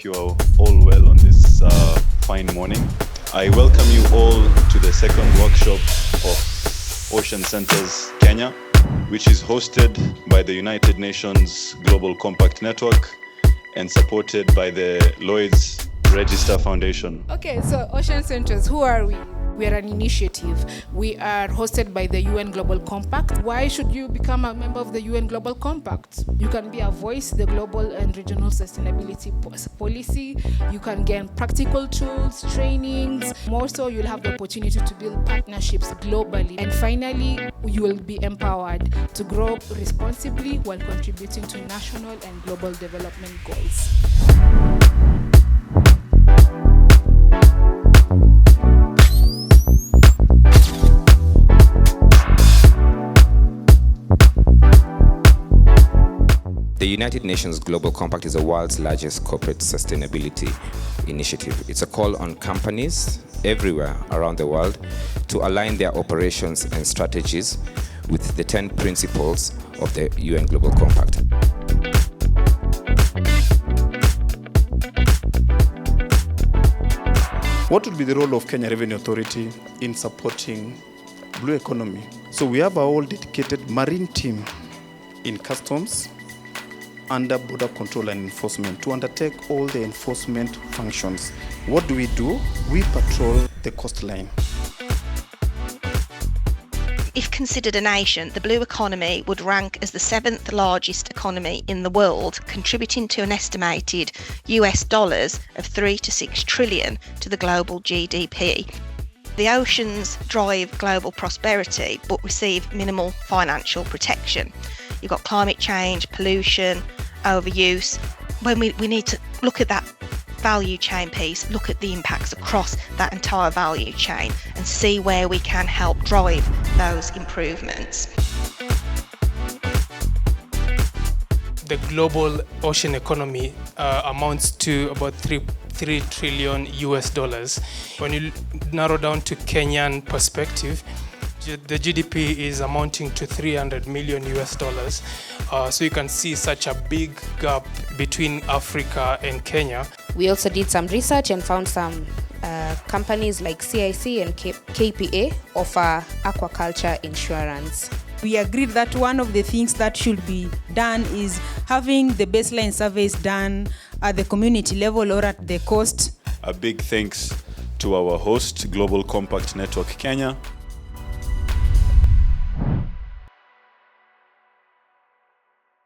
you are all well on this fine morning. I welcome you all to the second workshop of Ocean Centers Kenya, which is hosted by the United Nations Global Compact Network and supported by the Lloyd's Register Foundation. Okay, so Ocean Centers, who are we? We are an initiative. We are hosted by the UN Global Compact. Why should you become a member of the UN Global Compact? You can be a voice, the global and regional sustainability policy. You can gain practical tools, trainings. More so, you'll have the opportunity to build partnerships globally. And finally, you will be empowered to grow responsibly while contributing to national and global development goals. The United Nations Global Compact is the world's largest corporate sustainability initiative. It's a call on companies everywhere around the world to align their operations and strategies with the 10 principles of the UN Global Compact. What would be the role of Kenya Revenue Authority in supporting blue economy? So we have a whole dedicated marine team in customs, under border control and enforcement to undertake all the enforcement functions. What do? We patrol the coastline. If considered a nation, the blue economy would rank as the 7th largest economy in the world, contributing to an estimated US dollars of 3 to 6 trillion to the global GDP. The oceans drive global prosperity but receive minimal financial protection. You've got climate change, pollution, overuse. When we need to look at that value chain piece, look at the impacts across that entire value chain and see where we can help drive those improvements. The global ocean economy amounts to about 3 trillion US dollars. When you narrow down to Kenyan perspective, the GDP is amounting to 300 million US dollars. So you can see such a big gap between Africa and Kenya. We also did some research and found some companies like CIC and KPA offer aquaculture insurance. We agreed that one of the things that should be done is having the baseline surveys done at the community level or at the coast. A big thanks to our host, Global Compact Network Kenya,